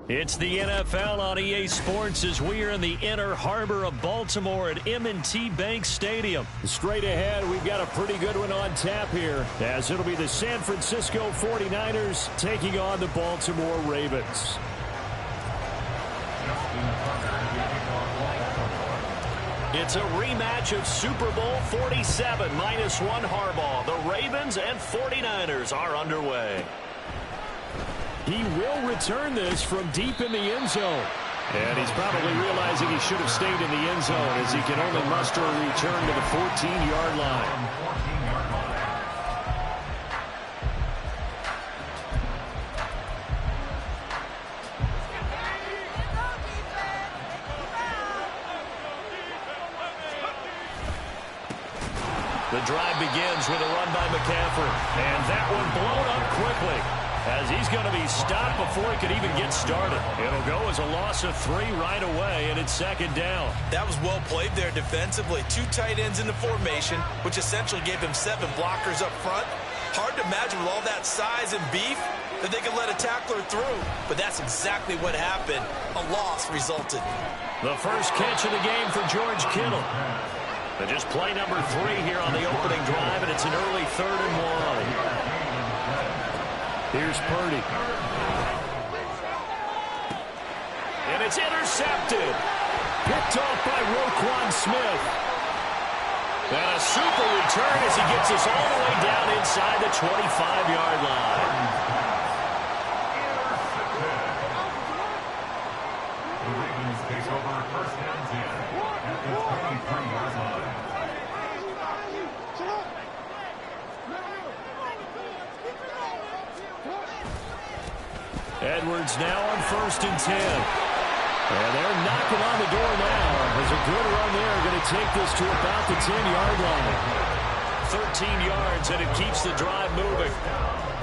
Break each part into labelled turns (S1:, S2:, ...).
S1: It's the NFL on EA Sports as we are in the inner harbor of Baltimore at M&T Bank Stadium.
S2: Straight ahead, we've got a pretty good one on tap here, as it'll be the San Francisco 49ers taking on the Baltimore Ravens.
S1: It's a rematch of Super Bowl 47 -1 Harbaugh. The Ravens and 49ers are underway.
S2: He will return this from deep in the end zone. And he's probably realizing he should have stayed in the end zone as he can only muster a return to the 14-yard line.
S1: The drive begins with a run by McCaffrey. And that one blown up quickly, as he's going to be stopped before he could even get started. It'll go as a loss of 3 right away, and it's second down.
S3: That was well played there defensively. 2 tight ends in the formation, which essentially gave him 7 blockers up front. Hard to imagine with all that size and beef that they could let a tackler through. But that's exactly what happened. A loss resulted.
S1: The first catch of the game for George Kittle. But just play number 3 here on the opening drive, and it's an early 3rd and 1.
S2: Here's Purdy.
S1: And it's intercepted.
S2: Picked off by Roquan Smith.
S1: And a super return as he gets us all the way down inside the 25-yard line.
S4: The Ravens takes over first and 10 at the 23-yard line.
S2: Edwards now on 1st and 10. And they're knocking on the door now. There's a good run there. Going to take this to about the 10-yard line.
S1: 13 yards, and it keeps the drive moving.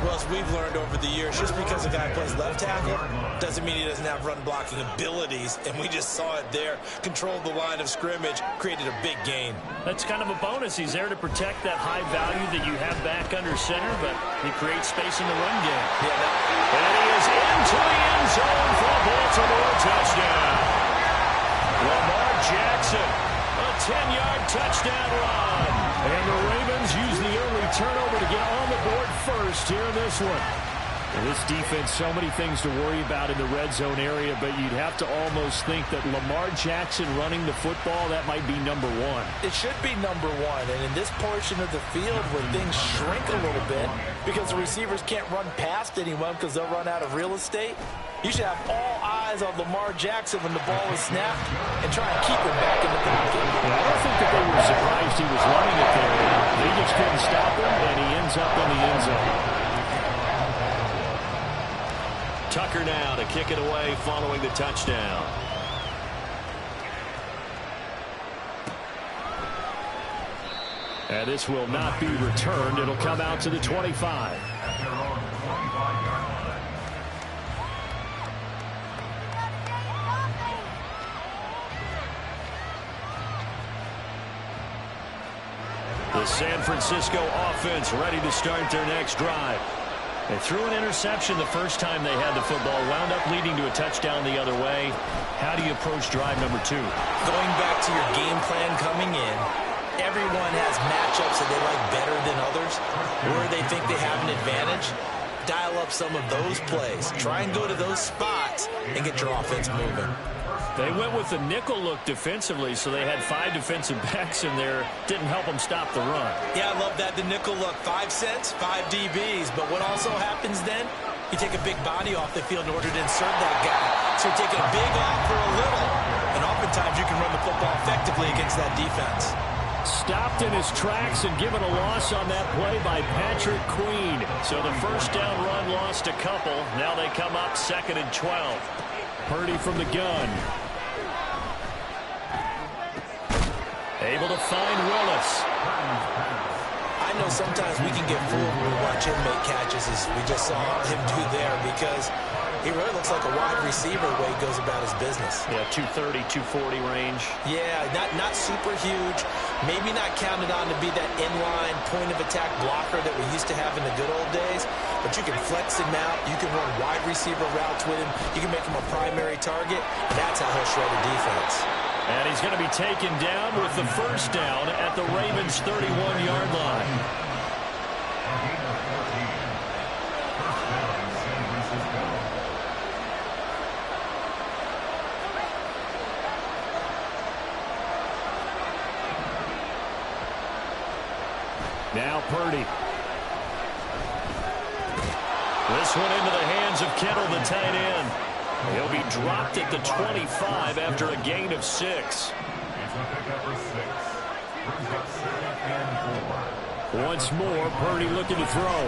S3: Well, as we've learned over the years, just because a guy plays left tackle doesn't mean he doesn't have run-blocking abilities, and we just saw it there. Controlled the line of scrimmage, created a big gain.
S1: That's kind of a bonus. He's there to protect that high value that you have back under center, but he creates space in the run game.
S3: Yeah,
S1: and he is into the end zone for a Baltimore touchdown. Lamar Jackson, a 10-yard touchdown run.
S2: And the Ravens use the early turnover to get on the board first here in this one. And this defense, so many things to worry about in the red zone area, but you'd have to almost think that Lamar Jackson running the football, that might be number 1.
S3: It should be number 1, and in this portion of the field where things shrink a little bit because the receivers can't run past anyone because they'll run out of real estate, you should have all eyes on Lamar Jackson when the ball is snapped and try and keep him back in the pocket.
S2: Yeah, I don't think that they were surprised he was running it there. They just couldn't stop him, and he ends up in the end zone.
S1: Tucker now to kick it away following the touchdown.
S2: And this will not be returned. It'll come out to the 25.
S1: The San Francisco offense ready to start their next drive. They threw an interception the first time they had the football, wound up leading to a touchdown the other way. How do you approach drive number 2?
S3: Going back to your game plan coming in, everyone has matchups that they like better than others, where they think they have an advantage. Dial up some of those plays. Try and go to those spots and get your offense moving.
S1: They went with the nickel look defensively, so they had 5 defensive backs in there. Didn't help them stop the run.
S3: Yeah, I love that. The nickel look, 5 cents, 5 DBs. But what also happens then, you take a big body off the field in order to insert that guy. So you're taking a big off for a little. And oftentimes you can run the football effectively against that defense.
S2: Stopped in his tracks and given a loss on that play by Patrick Queen.
S1: So the first down run lost a couple. Now they come up 2nd and 12.
S2: Purdy from the gun.
S1: Able to find Willis.
S3: I know sometimes we can get fooled when we watch him make catches as we just saw him do there because he really looks like a wide receiver the way he goes about his business.
S1: Yeah, 230, 240 range.
S3: Yeah, not super huge, Maybe not counted on to be that inline point-of-attack blocker that we used to have in the good old days, but you can flex him out. You can run wide receiver routes with him. You can make him a primary target. That's how he'll shred a defense.
S2: And he's going to be taken down with the first down at the Ravens' 31-yard line. Now Purdy. This one into the hands of Kittle, the tight end. He'll be dropped at the 25 after a gain of 6. Once more, Purdy looking to throw.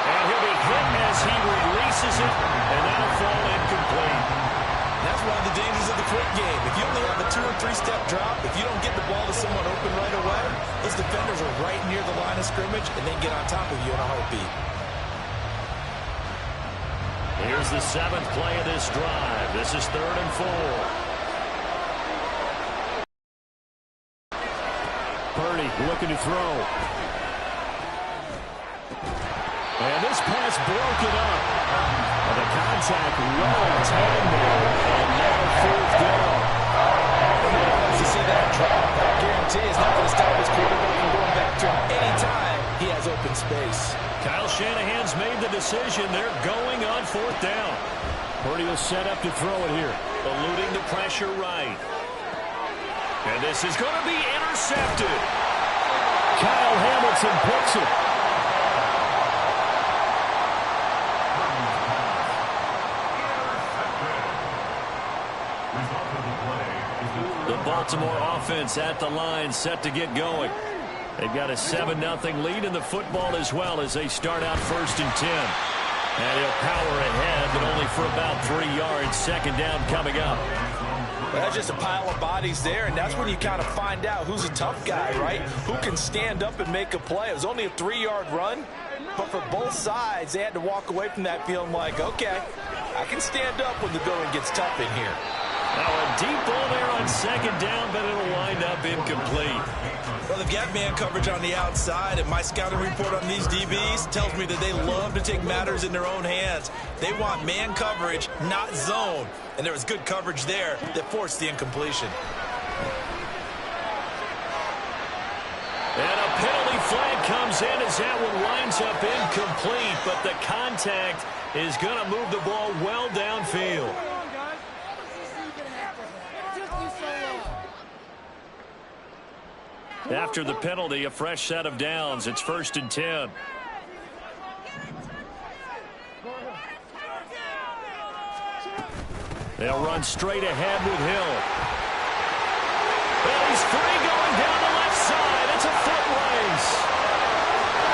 S2: And he'll be hit as he releases it, and that'll fall incomplete.
S3: That's one of the dangers of the quick game. If you only have a 2- or 3-step drop, if you don't get the ball to someone open right away, those defenders are right near the line of scrimmage, and they get on top of you in a heartbeat.
S2: Here's the 7th play of this drive. This is 3rd and 4. Purdy looking to throw. And this pass broken up. And the contact well timed there. And now 4th down.
S3: Nobody wants to see that drop. I guarantee it's not going to stop his quarterback from going back to him anytime he has open space.
S2: Kyle Shanahan's made the decision. They're going on 4th down. Purdy will set up to throw it here.
S1: Eluding the pressure right. And this is going to be intercepted.
S2: Kyle Hamilton picks it.
S1: The Baltimore offense at the line, set to get going. They've got a 7-0 lead in the football as well as they start out 1st and 10. And he'll power ahead, but only for about 3 yards. 2nd down coming up.
S3: Well, that's just a pile of bodies there, and that's when you kind of find out who's a tough guy, right? Who can stand up and make a play. It was only a 3-yard run, but for both sides, they had to walk away from that feeling like, okay, I can stand up when the going gets tough in here.
S1: Now a deep ball there on 2nd down, but it'll wind up incomplete.
S3: Well, they've got man coverage on the outside, and my scouting report on these DBs tells me that they love to take matters in their own hands. They want man coverage, not zone. And there was good coverage there that forced the incompletion.
S1: And a penalty flag comes in as that one winds up incomplete, but the contact is going to move the ball well downfield. After the penalty, a fresh set of downs. It's 1st and 10. They'll run straight ahead with Hill. Well, he's free going down the left side. It's a foot race.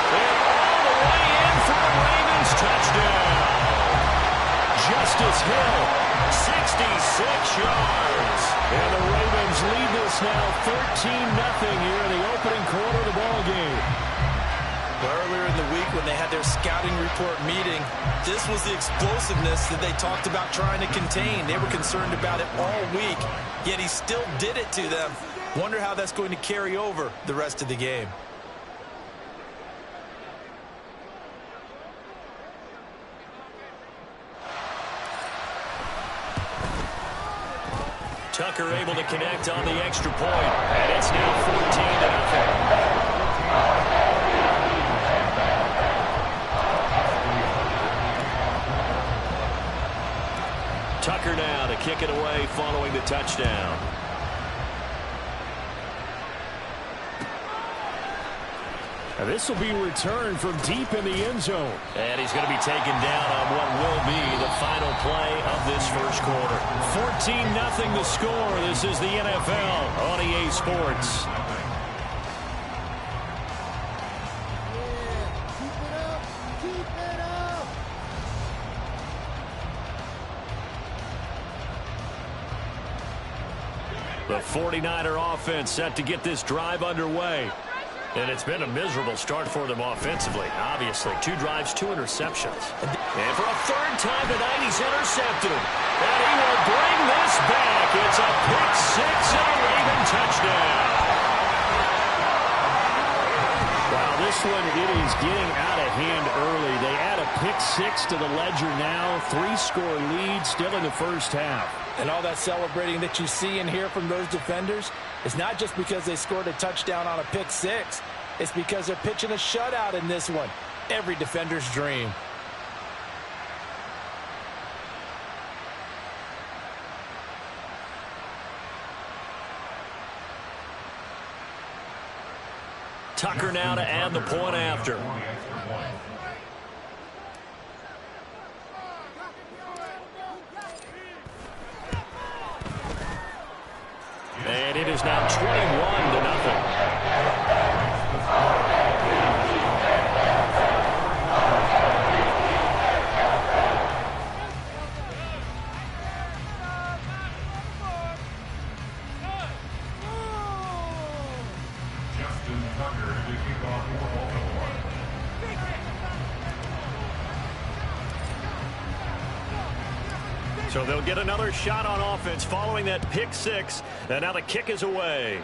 S1: They're all the way in for the Ravens touchdown. Justice Hill, 66 yards. And the Ravens lead this now 13-0 here in the opening quarter of the ball game.
S3: Earlier in the week when they had their scouting report meeting, this was the explosiveness that they talked about trying to contain. They were concerned about it all week, yet he still did it to them. Wonder how that's going to carry over the rest of the game.
S1: Tucker able to connect on the extra point, and it's now 14-0. Tucker now to kick it away following the touchdown.
S2: And this will be returned from deep in the end zone.
S1: And he's going to be taken down on what will be the final play of this first quarter. 14-0 the score. This is the NFL on EA Sports. The 49er offense set to get this drive underway. And it's been a miserable start for them offensively, obviously. 2 drives, 2 interceptions. And for a 3rd time tonight, he's intercepted. And he will bring this this back. It's a pick six and a Raven touchdown. Wow, this one, it is getting out of hand early. They add a pick six to the ledger now. 3-score lead still in the first half.
S3: And all that celebrating that you see and hear from those defenders is not just because they scored a touchdown on a pick six. It's because they're pitching a shutout in this one. Every defender's dream.
S1: Tucker now to add the point after. And it is now 21-0. So they'll get another shot on offense following that pick six. And now the kick is away.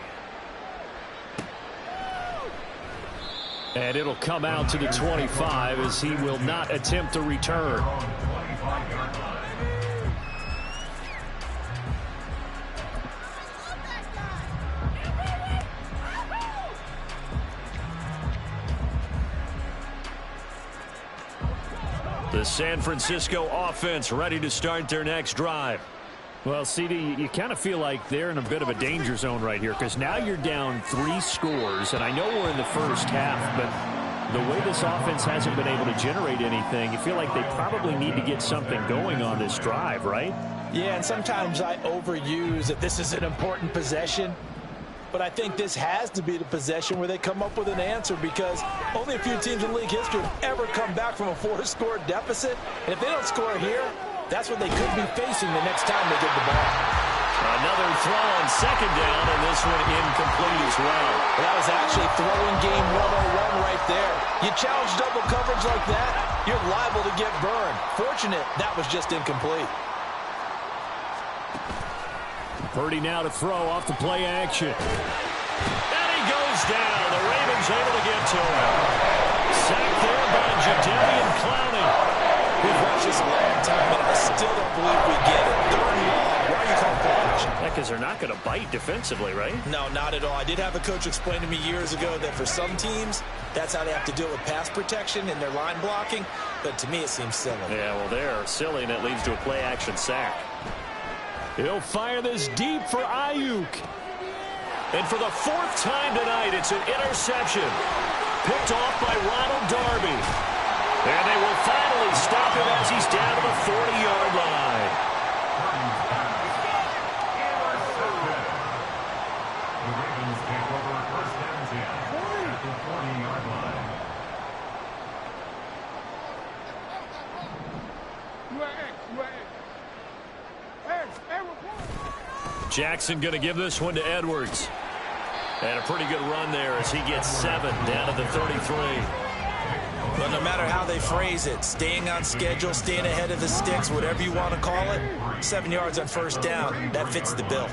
S1: And it'll come out to the 25 as he will not attempt a return. The San Francisco offense ready to start their next drive.
S2: Well, CD, you kind of feel like they're in a bit of a danger zone right here because now you're down 3 scores, and I know we're in the first half, but the way this offense hasn't been able to generate anything, you feel like they probably need to get something going on this drive, right?
S3: Yeah, and sometimes I overuse that this is an important possession. But I think this has to be the possession where they come up with an answer because only a few teams in league history have ever come back from a 4-score deficit. And if they don't score here, that's what they could be facing the next time they get the ball.
S1: Another throw on second down, and this one incomplete as well.
S3: That was actually throwing game 101 right there. You challenge double coverage like that, you're liable to get burned. Fortunate that was just incomplete.
S2: Purdy now to throw off the play action.
S1: And he goes down. The Ravens able to get to him. Sacked there by Jadeveon Clowney.
S3: We've watched this a long time, but I still don't believe we get it. Third and long. Why are you calling play action?
S1: Because they're not going to bite defensively, right?
S3: No, not at all. I did have a coach explain to me years ago that for some teams, that's how they have to deal with pass protection and their line blocking. But to me, it seems silly.
S1: Yeah, well, they're silly, and it leads to a play action sack.
S2: He'll fire this deep for Ayuk.
S1: And for the 4th time tonight, it's an interception. Picked off by Ronald Darby. And they will finally stop him as he's down to the 40-yard line.
S4: The Ravens take over first and 10 at the 40-yard line.
S1: Jackson going to give this one to Edwards. And a pretty good run there as he gets 7 down to the 33.
S3: But no matter how they phrase it, staying on schedule, staying ahead of the sticks, whatever you want to call it, 7 yards on first down, that fits the bill.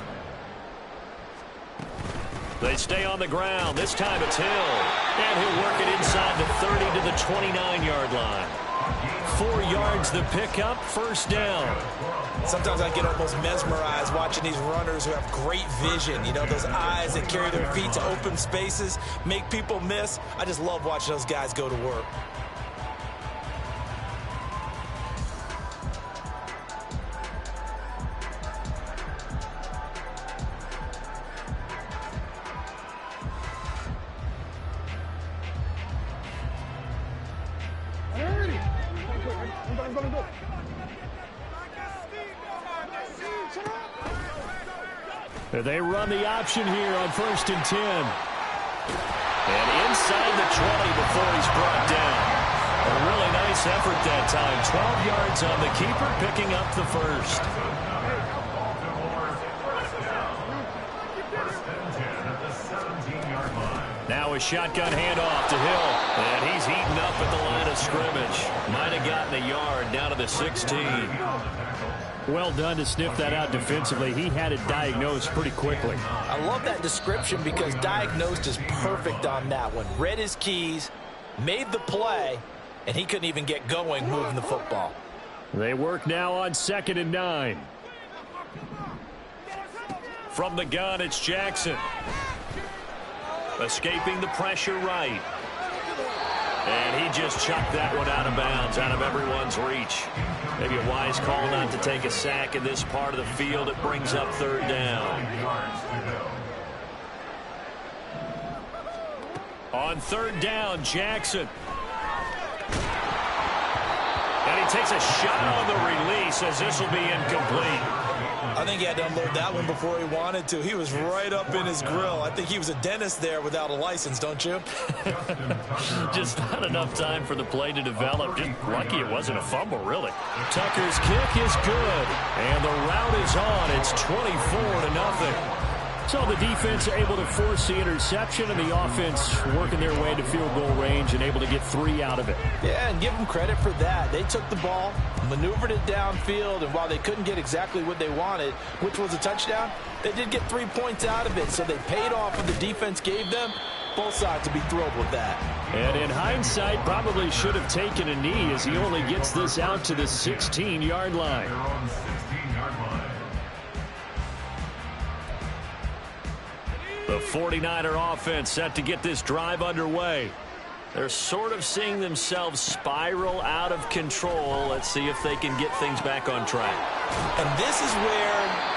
S1: They stay on the ground. This time it's Hill. And he'll work it inside the 30 to the 29-yard line. 4 yards the pickup, first down.
S3: Sometimes I get almost mesmerized watching these runners who have great vision. You know, those eyes that carry their feet to open spaces, make people miss. I just love watching those guys go to work.
S2: They run the option here on 1st and 10.
S1: And inside the 20 before he's brought down. A really nice effort that time. 12 yards on the keeper, picking up the first. Now a shotgun handoff to Hill. And he's heating up at the line of scrimmage. Might have gotten a yard down to the 16.
S2: Well done to sniff that out defensively. He had it diagnosed pretty quickly.
S3: I love that description because diagnosed is perfect on that one. Read his keys, made the play, and he couldn't even get going moving the football.
S2: They work now on 2nd and 9.
S1: From the gun, it's Jackson. Escaping the pressure right. And he just chucked that one out of bounds, out of everyone's reach. Maybe a wise call not to take a sack in this part of the field. It brings up 3rd down. On 3rd down, Jackson. And he takes a shot on the release as this will be incomplete.
S3: I think he had to unload that one before he wanted to. He was right up in his grill. I think he was a dentist there without a license, don't you?
S1: Just not enough time for the play to develop. Just lucky it wasn't a fumble, really.
S2: Tucker's kick is good.
S1: And the route is on. It's 24-0.
S2: So the defense able to force the interception, and the offense working their way to field goal range and able to get 3 out of it.
S3: Yeah, and give them credit for that. They took the ball, maneuvered it downfield, and while they couldn't get exactly what they wanted, which was a touchdown, they did get 3 points out of it. So they paid off what the defense gave them. Both sides will be thrilled with that.
S2: And in hindsight, probably should have taken a knee as he only gets this out to the 16-yard line.
S1: The 49er offense set to get this drive underway. They're sort of seeing themselves spiral out of control. Let's see if they can get things back on track.
S3: And this is where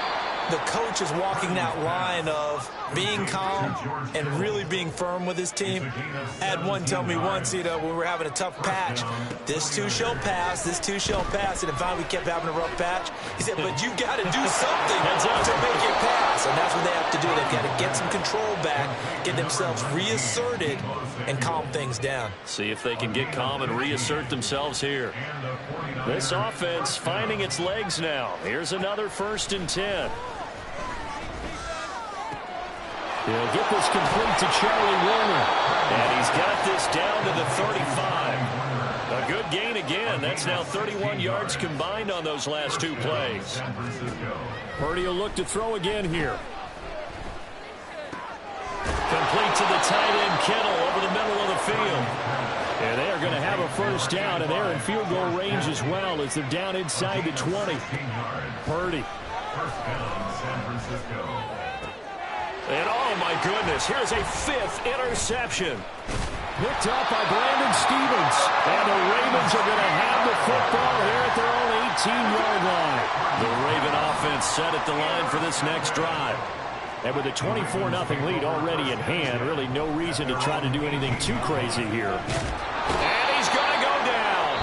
S3: the coach is walking that line of being calm and really being firm with his team. I had one tell me once, when we were having a tough patch, this too shall pass, this too shall pass, and finally we kept having a rough patch. He said, but you got to do something to make it pass, and that's what they have to do. They've got to get some control back, get themselves reasserted, and calm things down.
S1: See if they can get calm and reassert themselves here. This offense finding its legs now. Here's another 1st and 10.
S2: He'll get this complete to Charlie Warner.
S1: And he's got this down to the 35. A good gain again. That's now 31 yards combined on those last 2 plays.
S2: Purdy will look to throw again here.
S1: Complete to the tight end, Kittle, over the middle of the field.
S2: And they are going to have a 1st down, and they're in field goal range as well as they're down inside the 20. Purdy.
S1: And oh my goodness, here's a 5th interception.
S2: Picked up by Brandon Stevens. And the Ravens are going to have the football here at their own 18-yard line.
S1: The Raven offense set at the line for this next drive.
S2: And with a 24-0 lead already in hand, really no reason to try to do anything too crazy here.
S1: And he's going to go down.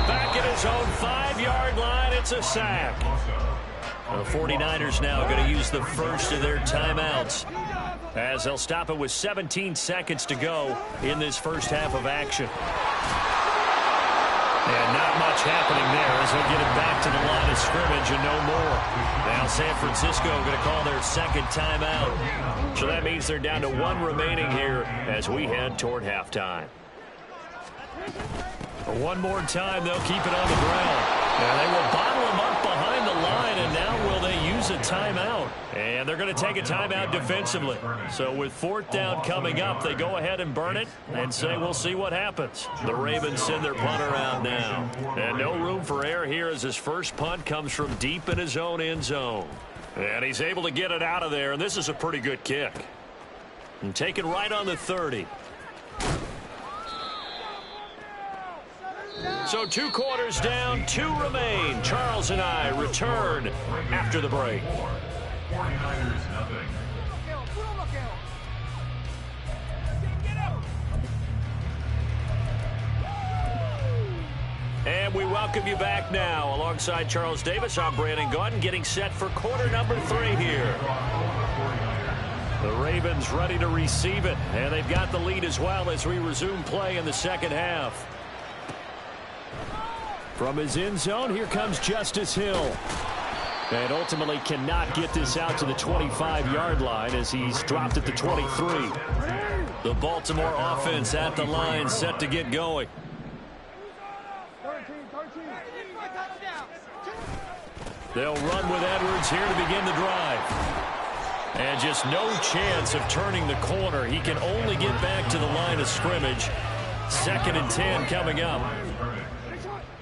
S1: Back at his own 5-yard line, it's a sack. The 49ers now going to use the first of their timeouts as they'll stop it with 17 seconds to go in this first half of action. And not much happening there as they'll get it back to the line of scrimmage and no more. Now San Francisco going to call their 2nd timeout. So that means they're down to 1 remaining here as we head toward halftime. One more time, they'll keep it on the ground. Now they will bottle him up behind the line, and now will they use a timeout? And they're going to take a timeout defensively. So with 4th down coming up, they go ahead and burn it and say we'll see what happens. The Ravens send their punter out now. And no room for error here as his first punt comes from deep in his own end zone. And he's able to get it out of there, and this is a pretty good kick. And taken right on the 30. So 2 quarters down, 2 remain. Charles and I return after the break.
S4: 49ers nothing.
S1: And we welcome you back now. Alongside Charles Davis, I'm Brandon Gaudin, getting set for quarter number 3 here. The Ravens ready to receive it, and they've got the lead as well as we resume play in the second half.
S2: From his end zone, here comes Justice Hill. And ultimately cannot get this out to the 25-yard line as he's dropped at the 23.
S1: The Baltimore offense at the line, set to get going. They'll run with Edwards here to begin the drive. And just no chance of turning the corner. He can only get back to the line of scrimmage. 2nd and 10 coming up.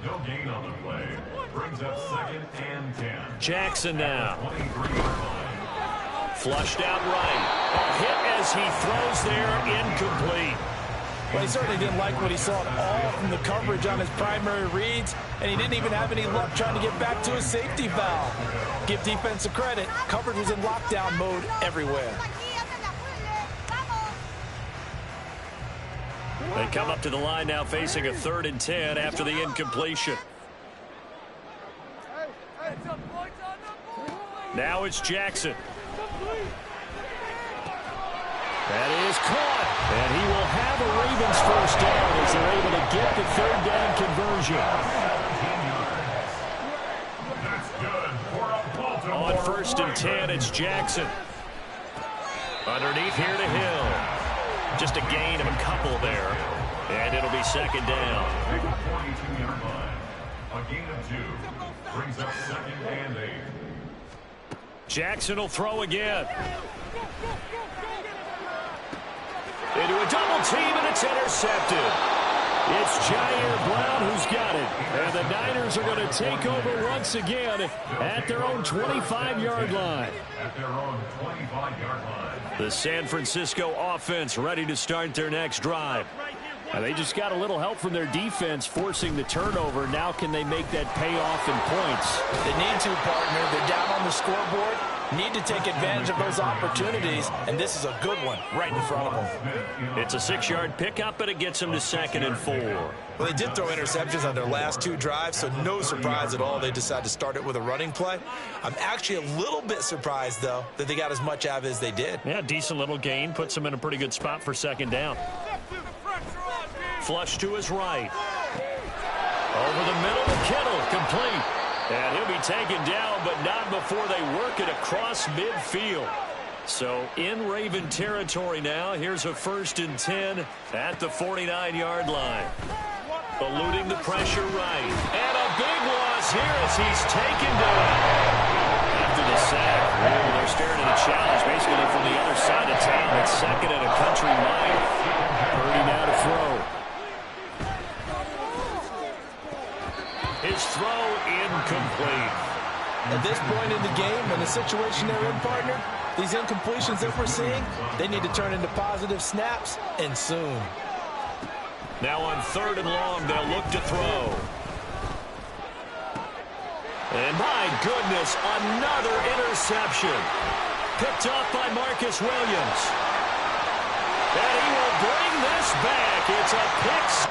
S4: No gain on the play. Brings up 2nd and 10.
S1: Jackson now.
S4: 23-yard line.
S1: Flushed out right. A hit as he throws there, incomplete.
S3: Well, he certainly didn't like what he saw at all from the coverage on his primary reads, and he didn't even have any luck trying to get back to his safety valve. Give defensive credit. Coverage was in lockdown mode everywhere.
S1: They come up to the line now facing a 3rd and 10 after the incompletion. Now it's Jackson. That is caught. And he will have a Ravens first down as they're able to get the 3rd down conversion. On 1st and 10, it's Jackson. Underneath here to Hill. Just a gain of a couple there. And it'll be 2nd down.
S4: 42-yard line. A gain of 2. Brings up 2nd and 8.
S1: Jackson will throw again. Into a double team, and it's intercepted. It's Jair Brown who's got it. And the Niners are going to take over once again at their own 25-yard line.
S4: At their own 25-yard line.
S1: The San Francisco offense ready to start their next drive. Now they just got a little help from their defense forcing the turnover. Now can they make that pay off in points?
S3: They need to, partner. They're down on the scoreboard. Need to take advantage of those opportunities, and this is a good one right in front of them.
S1: It's a 6-yard pickup, and it gets them to 2nd and 4.
S3: Well, they did throw interceptions on their last 2 drives, so no surprise at all they decided to start it with a running play. I'm actually a little bit surprised, though, that they got as much out of it as they did.
S1: Yeah, decent little gain. Puts them in a pretty good spot for 2nd down. Flush to his right. Over the middle to Kittle, complete. And he'll be taken down, but not before they work it across midfield. So in Raven territory now. Here's a 1st and 10 at the 49-yard line. Eluding the pressure right. And a big loss here as he's taken down. After the sack, they're staring at a challenge. Basically from the other side of town. It's 2nd and a country mile. Purdy now to throw. His throw incomplete.
S3: At this point in the game, in the situation they're in, partner, these incompletions that we're seeing, they need to turn into positive snaps, and soon.
S1: Now on 3rd and long, they'll look to throw. And my goodness, another interception. Picked off by Marcus Williams. And he will bring this back. It's a pick.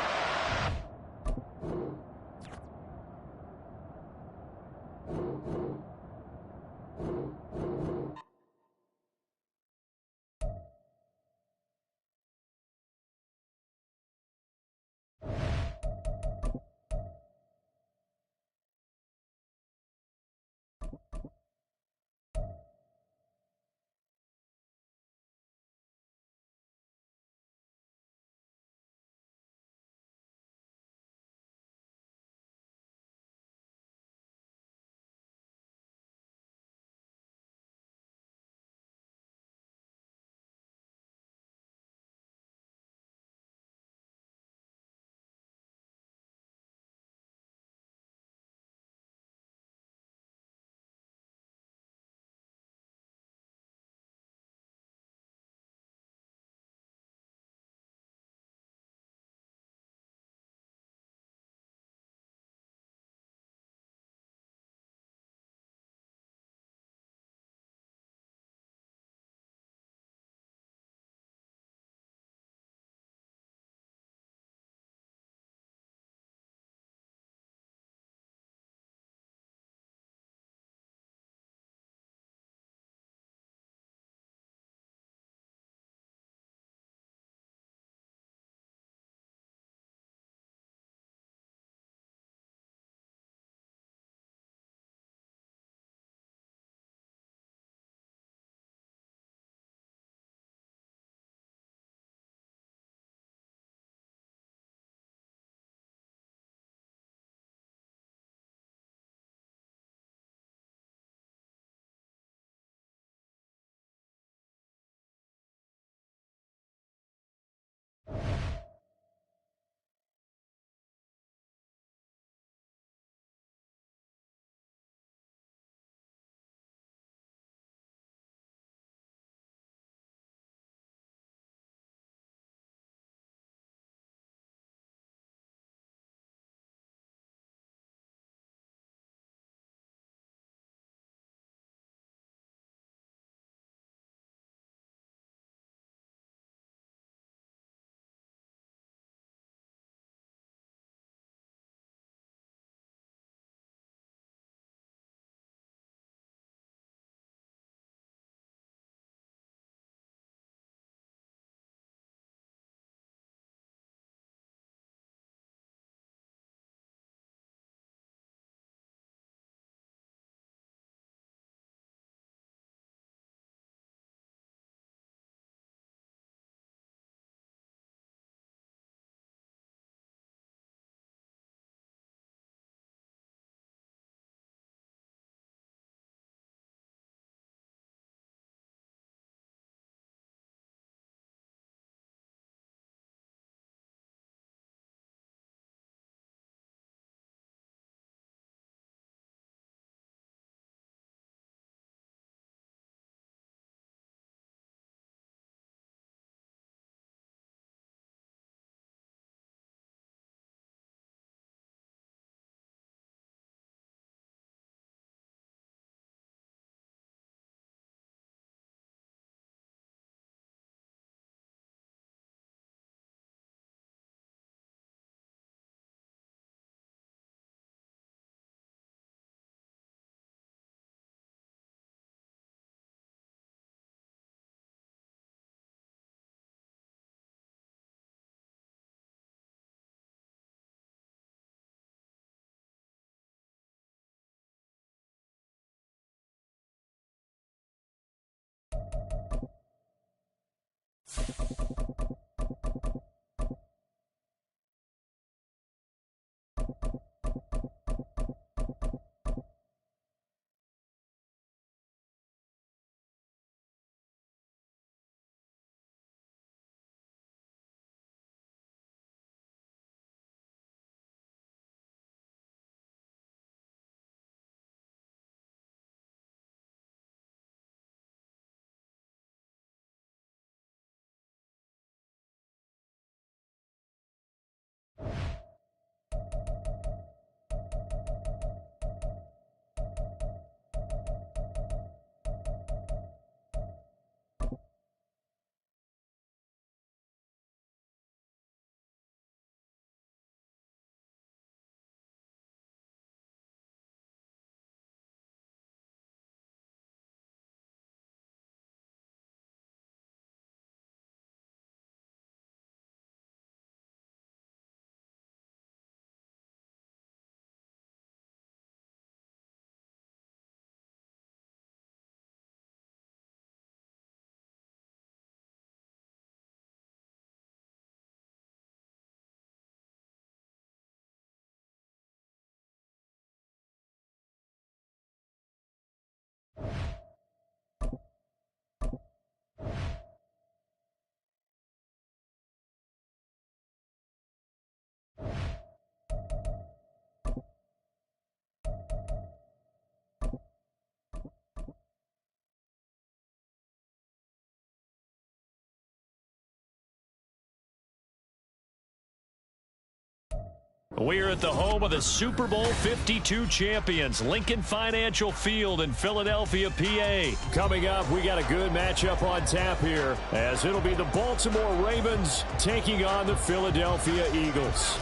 S1: We're at the home of the Super Bowl 52 champions, Lincoln Financial Field in Philadelphia, PA.
S2: Coming up, we got a good matchup on tap here, as it'll be the Baltimore Ravens taking on the Philadelphia Eagles.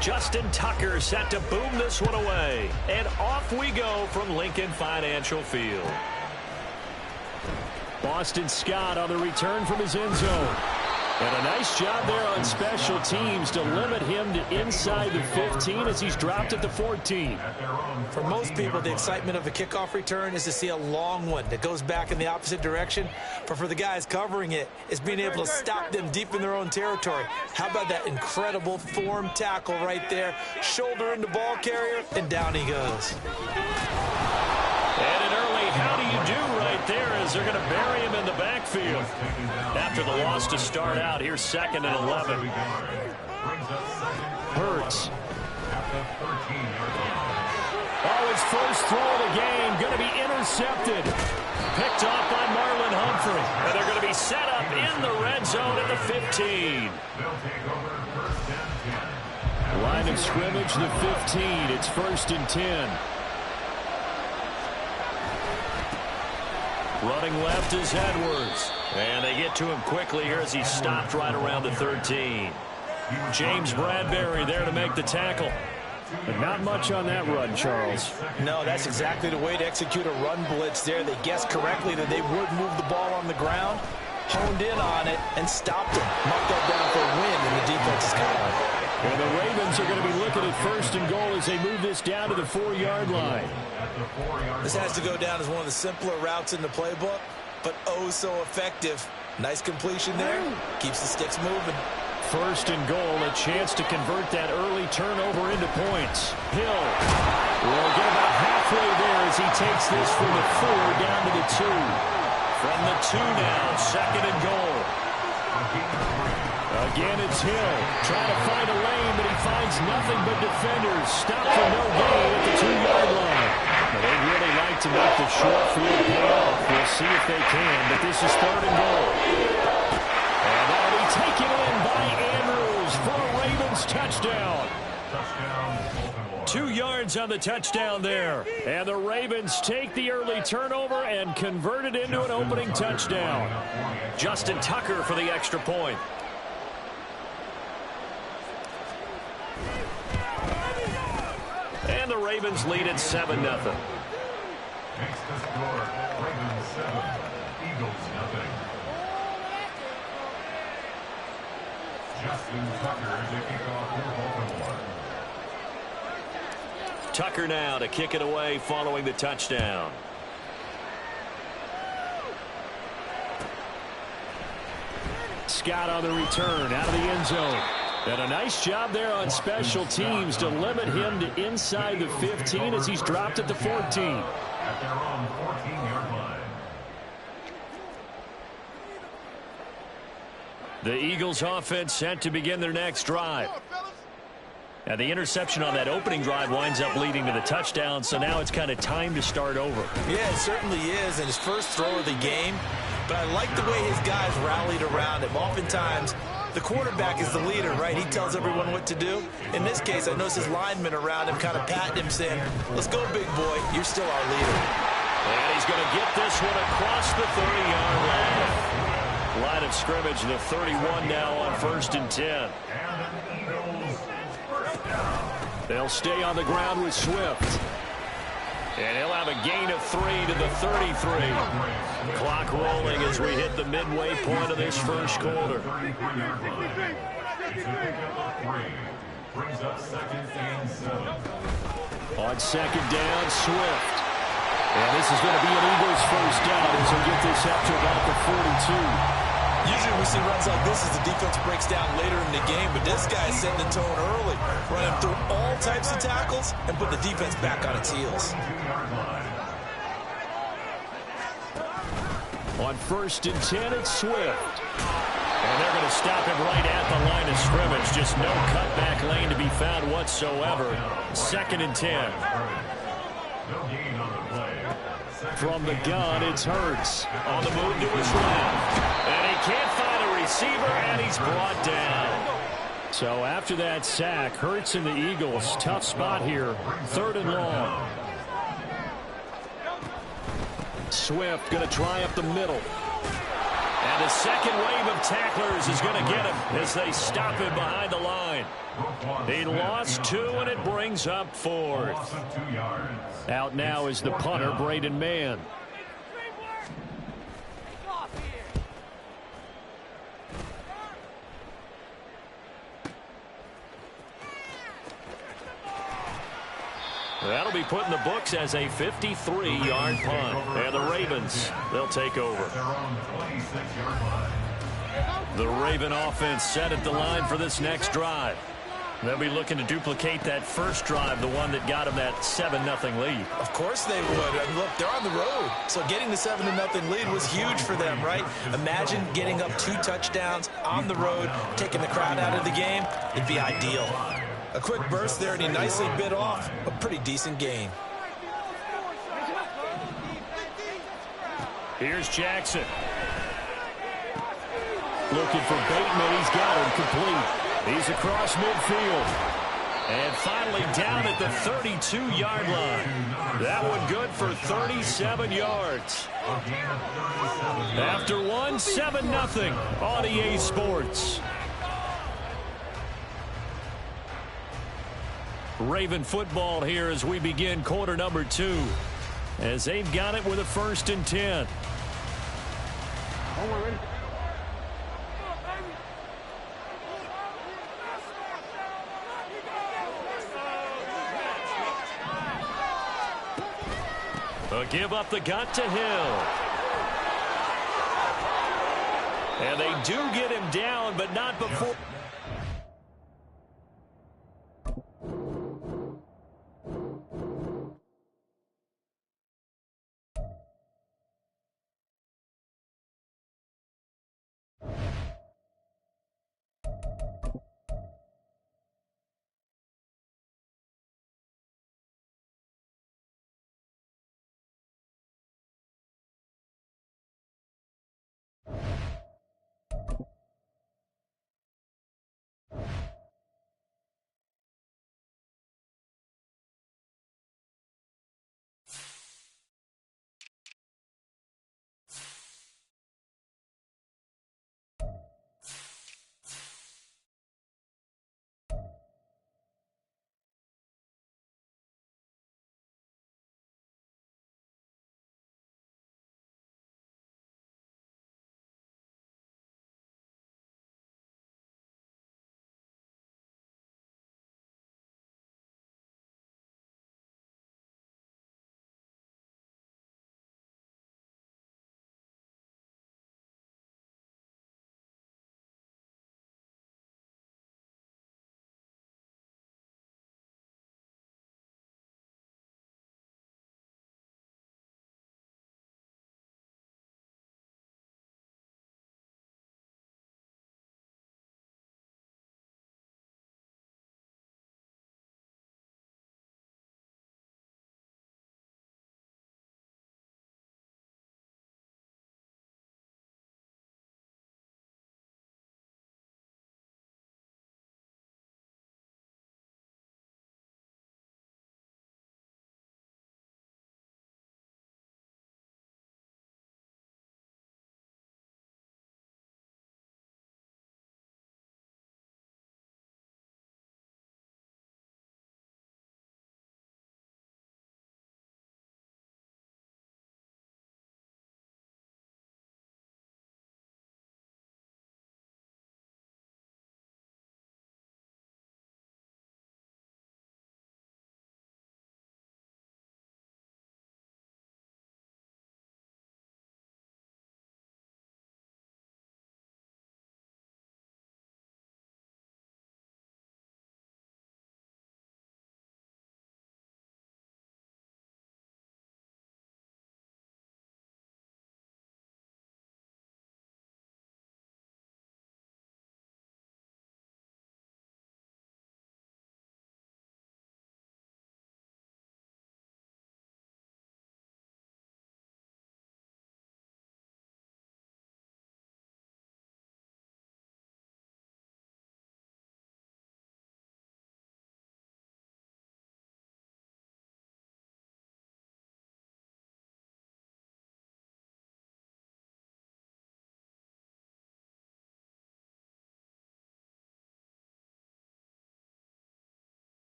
S1: Justin Tucker set to boom this one away. And off we go from Lincoln Financial Field.
S2: Boston Scott on the return from his end zone. And a nice job there on special teams to limit him to inside the 15 as he's dropped at the 14.
S3: For most people, the excitement of a kickoff return is to see a long one that goes back in the opposite direction. But for the guys covering it, it's being able to stop them deep in their own territory. How about that incredible form tackle right there? Shoulder into ball carrier, and down he goes.
S1: And an early how do you do right there as they're going to bury him in the backfield. After the loss to start out, here's 2nd and 11.
S2: Hurts. Oh, his first throw of the game going to be intercepted.
S1: Picked off by Marlon Humphrey. And they're going to be set up in the red zone at the 15.
S2: Line of scrimmage, the 15. It's 1st and 10.
S1: Running left is Edwards. And they get to him quickly here as he stopped right around the 13. James Bradbury there to make the tackle.
S2: But not much on that run, Charles.
S3: No, that's exactly the way to execute a run blitz there. They guessed correctly that they would move the ball on the ground, honed in on it, and stopped him. Marked that down for a win in the defense's column.
S2: And the Ravens are going to be looking at 1st and goal as they move this down to the 4-yard line.
S3: This has to go down as one of the simpler routes in the playbook, but oh so effective. Nice completion there. Keeps the sticks moving.
S2: 1st and goal, a chance to convert that early turnover into points. Hill will get about halfway there as he takes this from the 4 down to the 2.
S1: From the 2 now, 2nd and goal.
S2: Again, it's Hill trying to find a lane, but he finds nothing but defenders. Stopped for no gain at the 2-yard line. Now, they'd really like to make the short field pay off. We'll see if they can, but this is 3rd and goal. And that'll be taken in by Andrews for a Ravens touchdown.
S1: 2 yards on the touchdown there.
S2: And the Ravens take the early turnover and convert it into an opening touchdown.
S1: Justin Tucker for the extra point. And the Ravens lead at 7-0.
S4: Makes the score, Ravens 7, Eagles nothing. Justin Tucker to kick off for Baltimore.
S1: Tucker now to kick it away following the touchdown.
S2: Scott on the return out of the end zone. And a nice job there on special teams to limit him to inside the 15 as he's dropped at the 14.
S4: At their own 14-yard line.
S1: The Eagles offense set to begin their next drive. Now the interception on that opening drive winds up leading to the touchdown, so now it's kind of time to start over.
S3: Yeah, it certainly is, and his first throw of the game. But I like the way his guys rallied around him. Oftentimes, the quarterback is the leader, right? He tells everyone what to do. In this case, I noticed his linemen around him kind of patting him, saying, let's go, big boy. You're still our leader.
S1: And he's going to get this one across the 30-yard line. Line of scrimmage, the 31 now on 1st and 10.
S2: They'll stay on the ground with Swift.
S1: And he'll have a gain of 3 to the 33. Clock rolling as we hit the midway point of this first quarter.
S2: On 2nd down, Swift. And this is going to be an Eagles first down as they get this up to about the 42.
S3: Usually we see runs like this as the defense breaks down later in the game, but this guy's setting the tone early, running through all types of tackles and put the defense back on its heels.
S2: On 1st and 10, it's Swift.
S1: And they're going to stop him right at the line of scrimmage. Just no cutback lane to be found whatsoever. 2nd and 10.
S2: From the gun, it's Hurts.
S1: On the move to his left. And he can't find a receiver, and he's brought down.
S2: So after that sack, Hurts and the Eagles, tough spot here, 3rd and long.
S1: Swift going to try up the middle. And a second wave of tacklers is going to get him as they stop him behind the line. He lost 2, and it brings up 4th. Out now is the punter, Braden Mann. That'll be put in the books as a 53-yard punt. And the Ravens, they'll take over. The Raven offense set at the line for this next drive. They'll be looking to duplicate that first drive, the one that got them that 7-0 lead.
S3: Of course they would. And look, they're on the road. So getting the 7-0 lead was huge for them, right? Imagine getting up 2 touchdowns on the road, taking the crowd out of the game. It'd be ideal. A quick burst there, and he nicely bit off a pretty decent gain.
S1: Here's Jackson. Looking for Bateman. He's got him complete. He's across midfield. And finally down at the 32-yard line. That one good for 37 yards. After one, 7-0 on EA Sports. Raven football here as we begin quarter number 2. As they've got it with a 1st and 10. A give up the gut to Hill. And they do get him down, but not before.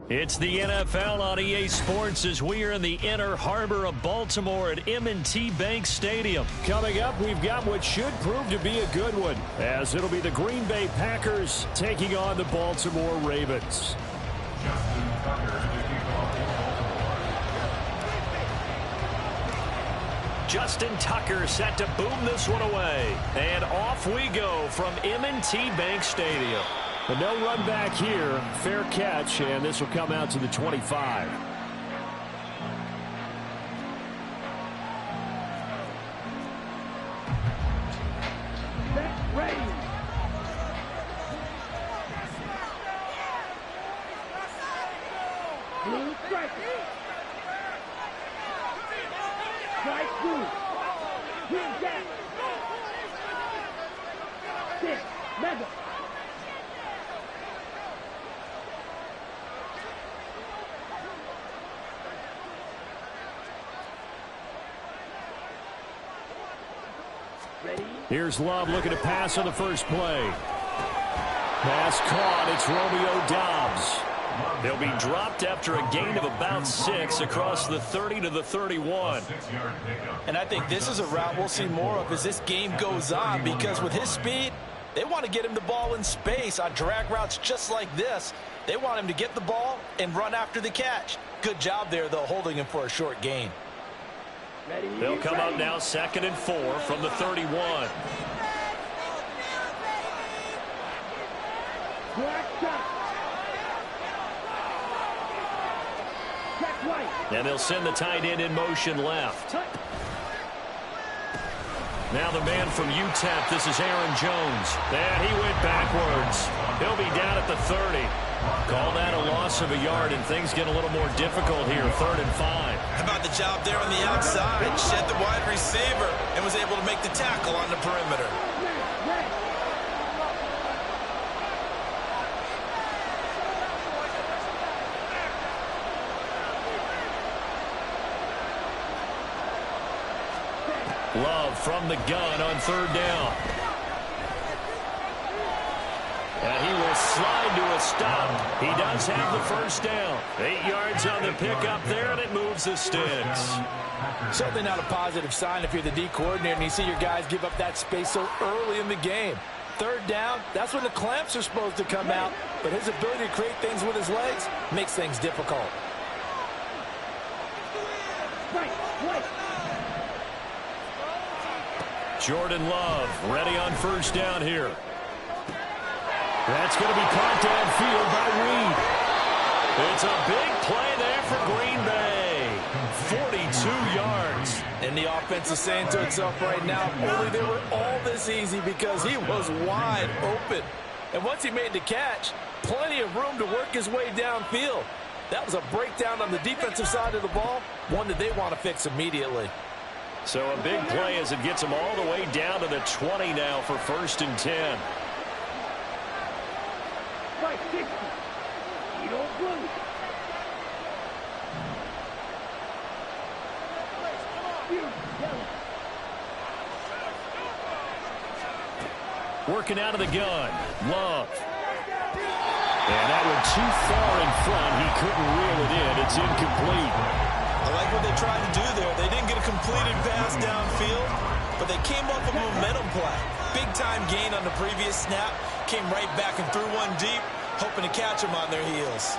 S1: It's the NFL on EA Sports as we are in the inner harbor of Baltimore at M&T Bank Stadium.
S2: Coming up, we've got what should prove to be a good one, as it'll be the Green Bay Packers taking on the Baltimore Ravens.
S1: Justin Tucker set to boom this one away. And off we go from M&T Bank Stadium.
S2: But no run back here. Fair catch, and this will come out to the 25.
S5: Ready. Blue strike. Strike blue. Green jack. 6. Mega.
S2: Here's Love looking to pass on the first play. Pass caught. It's Romeo Doubs.
S1: They'll be dropped after a gain of about 6 across the 30 to the 31.
S3: And I think this is a route we'll see more of as this game goes on, because with his speed, they want to get him the ball in space on drag routes just like this. They want him to get the ball and run after the catch. Good job there, though, holding him for a short gain.
S1: They'll come up now 2nd and 4 from the 31. And they'll send the tight end in motion left. Now the man from UTEP, this is Aaron Jones. And he went backwards. He'll be down at the 30. Call that a loss of a yard, and things get a little more difficult here, 3rd and 5.
S3: How about the job there on the outside? Shed the wide receiver and was able to make the tackle on the perimeter.
S1: Love from the gun on 3rd down. And he will slide to a stop. He does have the first down. 8 yards on the pickup there, and it moves the sticks.
S3: Certainly not a positive sign if you're the D coordinator and you see your guys give up that space so early in the game. 3rd down, that's when the clamps are supposed to come out, but his ability to create things with his legs makes things difficult.
S1: Jordan Love ready on 1st down here. That's going to be caught downfield by Reed. It's a big play there for Green Bay. 42 yards.
S3: And the offense is saying to itself right now, only they were all this easy because he was wide open. And once he made the catch, plenty of room to work his way downfield. That was a breakdown on the defensive side of the ball, one that they want to fix immediately.
S1: So a big play as it gets them all the way down to the 20 now for 1st and 10. Working out of the gun. Love. And that went too far in front. He couldn't reel it in. It's incomplete.
S3: I like what they tried to do there. They didn't get a completed pass downfield, but they came up with a momentum play. Big-time gain on the previous snap. Came right back and threw one deep, hoping to catch them on their heels.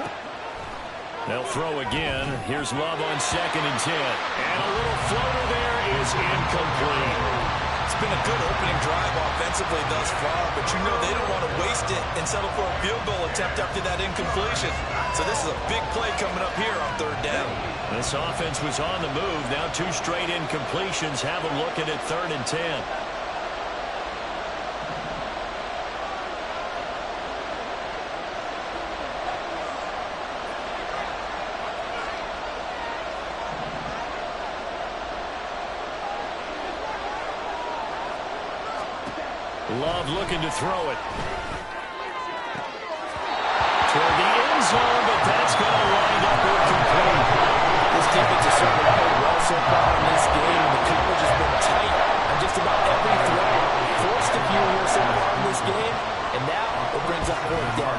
S1: They'll throw again. Here's Love on 2nd and 10. And a little floater there is incomplete.
S3: It's been a good opening drive offensively thus far, but you know they don't want to waste it and settle for a field goal attempt after that incompletion. So this is a big play coming up here on 3rd down.
S1: This offense was on the move. Now 2 straight incompletions have them looking at 3rd and 10. Love looking to throw it. Toward the end zone, but that's going to wind up incomplete.
S3: This defense has certainly played well so far in this game, and the coverage has been tight on just about every throw. Forced a few here so far in this game, and now it brings up 4th down.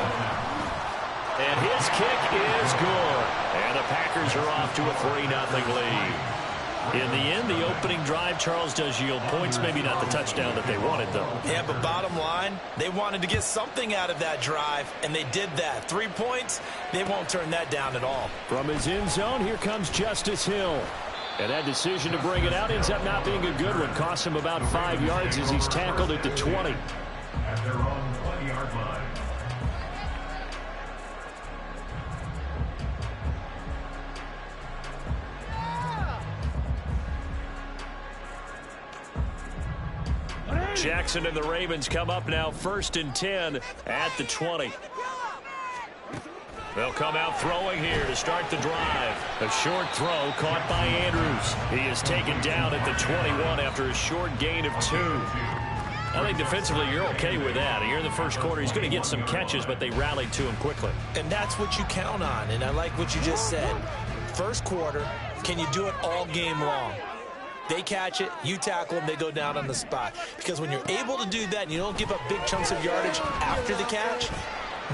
S1: And his kick is good. And the Packers are off to a 3-0 lead. In the end, the opening drive, Charles, does yield points. Maybe not the touchdown that they wanted, though.
S3: Yeah, but bottom line, they wanted to get something out of that drive, and they did that. 3 points, they won't turn that down at all.
S2: From his end zone, here comes Justice Hill. And that decision to bring it out ends up not being a good one. Costs him about 5 yards as he's tackled at the 20.
S4: At their own 20-yard line.
S1: Jackson and the Ravens come up now 1st and 10 at the 20. They'll come out throwing here to start the drive. A short throw caught by Andrews. He is taken down at the 21 after a short gain of 2. I think defensively you're okay with that. Here in the first quarter, he's going to get some catches, but they rallied to him quickly.
S3: And that's what you count on, and I like what you just said. First quarter, can you do it all game long? They catch it, you tackle them, they go down on the spot. Because when you're able to do that and you don't give up big chunks of yardage after the catch,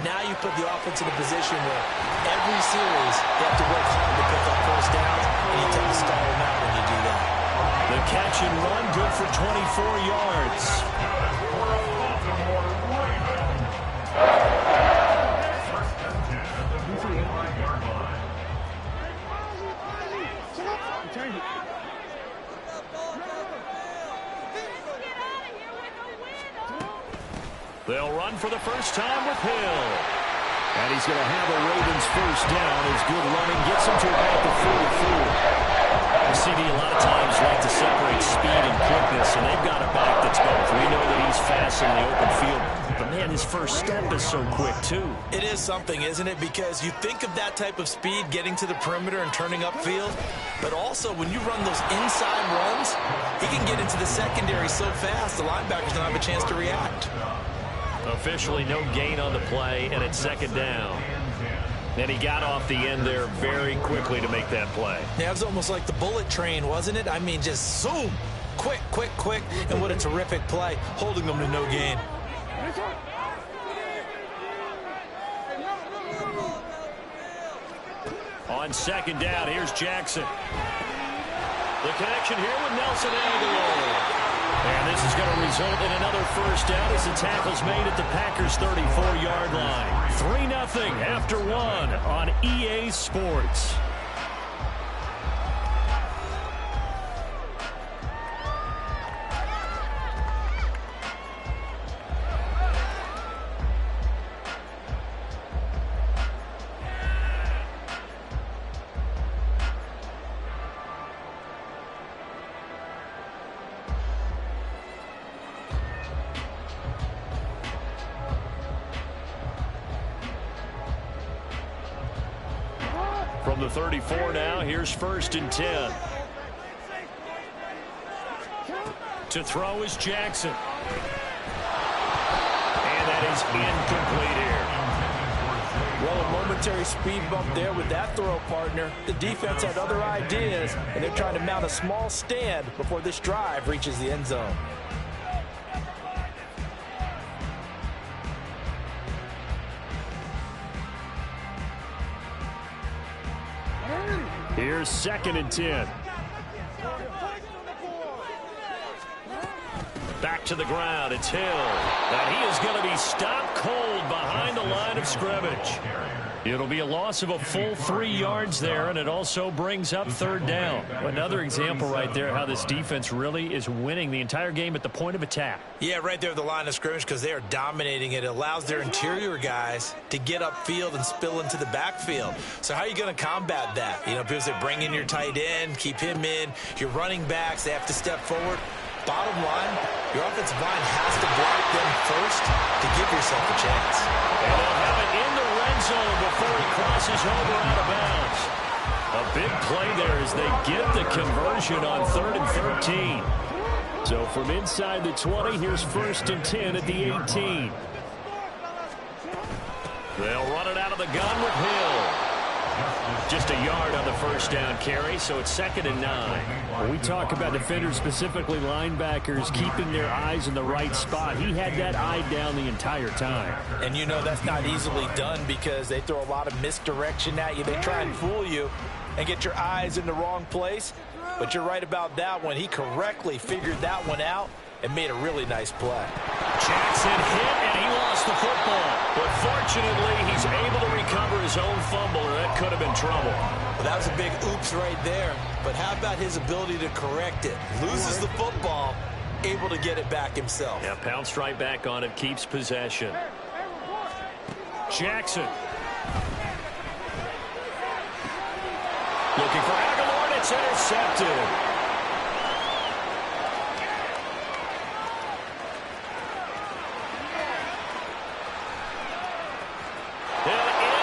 S3: now you put the offense in a position where every series they have to work hard to pick up first downs, and you tend to stall them out when you do that.
S1: The catch and run good for 24 yards. They'll run for the first time with Hill.
S2: And he's going to have a Ravens first down. His good running gets him to about the 44.
S1: CD a lot of times like to separate speed and quickness, and they've got a back that's both. We know that he's fast in the open field, but man, his first step is so quick too.
S3: It is something, isn't it? Because you think of that type of speed getting to the perimeter and turning upfield, but also when you run those inside runs, he can get into the secondary so fast the linebackers don't have a chance to react.
S1: Officially no gain on the play, and it's 2nd down. And he got off the end there very quickly to make that play.
S3: Yeah, it was almost like the bullet train, wasn't it? I mean, just zoom, quick, quick, quick, and what a terrific play, holding them to no gain.
S1: On 2nd down, here's Jackson. The connection here with Nelson Aguilar. And this is going to result in another first down as the tackle's made at the Packers' 34-yard line. 3-0 after 1 on EA Sports. From the 34 now, here's 1st and 10. To throw is Jackson. And that is incomplete here.
S3: Well, a momentary speed bump there with that throw, partner. The defense had other ideas, and they're trying to mount a small stand before this drive reaches the end zone.
S2: Here's 2nd and 10.
S1: Back to the ground, it's Hill. And he is going to be stopped cold behind the line of scrimmage. It'll be a loss of a full 3 yards there, and it also brings up 3rd down. Another example right there how this defense really is winning the entire game at the point of attack.
S3: Yeah, right there at the line of scrimmage because they are dominating it. It allows their interior guys to get upfield and spill into the backfield. So how are you going to combat that? You know, because they bring in your tight end, keep him in. Your running backs, they have to step forward. Bottom line, your offensive line has to block them first to give yourself a chance.
S1: And they'll have it in the red zone before he crosses over out of bounds. A big play there as they get the conversion on 3rd and 13.
S2: So from inside the 20, here's 1st and 10 at the 18.
S1: They'll run it out of the gun with Hill. Just a yard on the first down carry, so it's 2nd and 9.
S2: When we talk about defenders, specifically linebackers, keeping their eyes in the right spot. He had that eye down the entire time.
S3: And you know that's not easily done because they throw a lot of misdirection at you. They try and fool you and get your eyes in the wrong place. But you're right about that one. He correctly figured that one out and made a really nice play.
S1: Jackson hit, and he lost the football. But fortunately, he's able to recover his own fumble, or that could have been trouble.
S3: Well, that was a big oops right there. But how about his ability to correct it? Loses the football, able to get it back himself.
S1: Yeah, pounced right back on it, keeps possession. Jackson. Looking for Aguilar, and it's intercepted.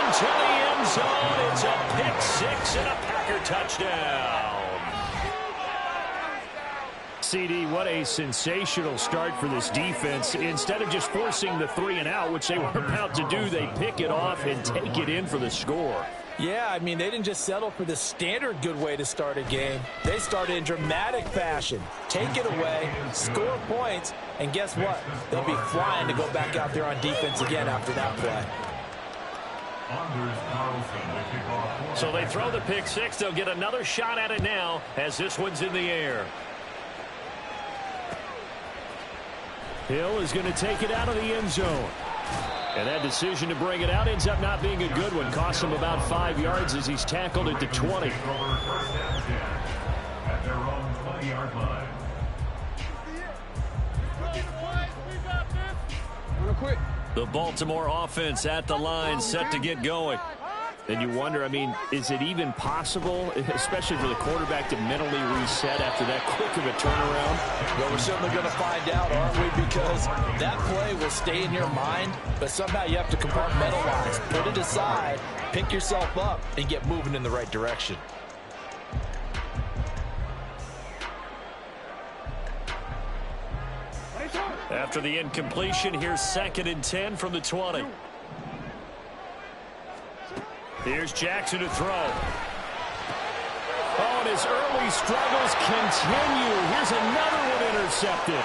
S1: To the end zone. It's a pick six and a Packer touchdown.
S2: CD, what a sensational start for this defense. Instead of just forcing the 3 and out, which they were about to do, they pick it off and take it in for the score.
S3: Yeah, I mean, they didn't just settle for the standard good way to start a game. They started in dramatic fashion. Take it away, score points, and guess what? They'll be flying to go back out there on defense again after that play.
S1: So they throw the pick six. They'll get another shot at it now as this one's in the air.
S2: Hill is going to take it out of the end zone. And that decision to bring it out ends up not being a good one. Costs him about 5 yards as he's tackled at the 20.
S4: At their own 20-yard line.
S1: The Baltimore offense at the line, set to get going.
S2: And you wonder, I mean, is it even possible, especially for the quarterback, to mentally reset after that quick of a turnaround?
S3: Well, we're certainly going to find out, aren't we? Because that play will stay in your mind, but somehow you have to compartmentalize, put it aside, pick yourself up, and get moving in the right direction.
S1: After the incompletion, here's 2nd and 10 from the 20. Here's Jackson to throw.
S2: Oh, and his early struggles continue. Here's another one intercepted.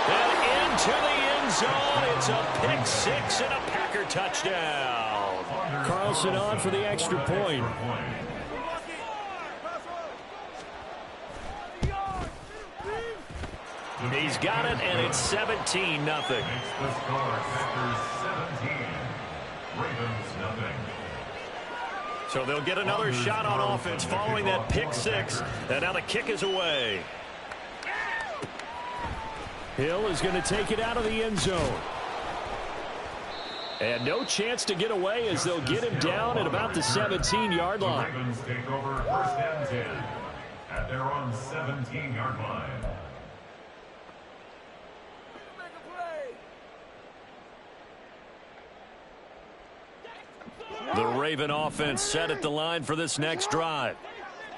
S1: And into the end zone. It's a pick six and a Packer touchdown.
S2: Carlson on for the extra point.
S1: He's got it, and it's 17-0.
S4: Makes the score Packers 17. Ravens nothing.
S1: So they'll get another shot on offense following that pick six. And now the kick is away.
S2: Hill is going to take it out of the end zone. And no chance to get away as they'll get him down at about the 17-yard line.
S4: Ravens take over 1st and 10 at their own 17-yard line.
S1: The Raven offense set at the line for this next drive.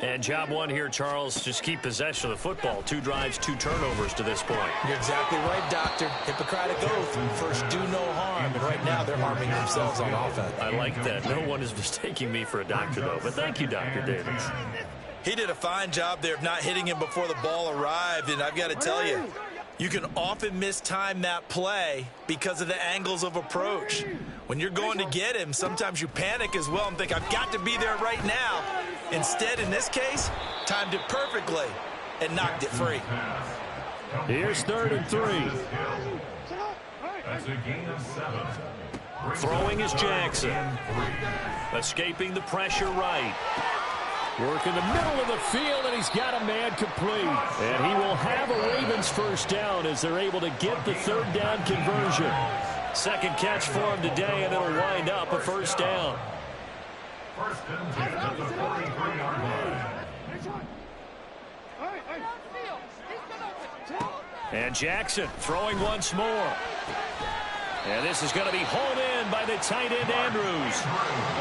S1: And job one here, Charles, just keep possession of the football. 2 drives, 2 turnovers to this point.
S3: You're exactly right, Doctor. Hippocratic oath. First, do no harm. And right now, they're harming themselves on offense.
S1: I like that. No one is mistaking me for a doctor, though. But thank you, Dr. Davis.
S3: He did a fine job there of not hitting him before the ball arrived. And I've got to tell you, you can often mistime that play because of the angles of approach. When you're going to get him, sometimes you panic as well and think, I've got to be there right now. Instead, in this case, timed it perfectly and knocked it free.
S2: Here's 3rd and 3.
S4: That's a gain of 7.
S1: Throwing is Jackson. Escaping the pressure right.
S2: Work in the middle of the field, and he's got a man complete. And he will have a Ravens first down as they're able to get the 3rd down conversion.
S1: Second catch for him today, and it'll wind up a first down.
S4: 1st and 10 at the 43-yard line.
S1: And Jackson throwing once more. And this is going to be hauled in by the tight end, Andrews.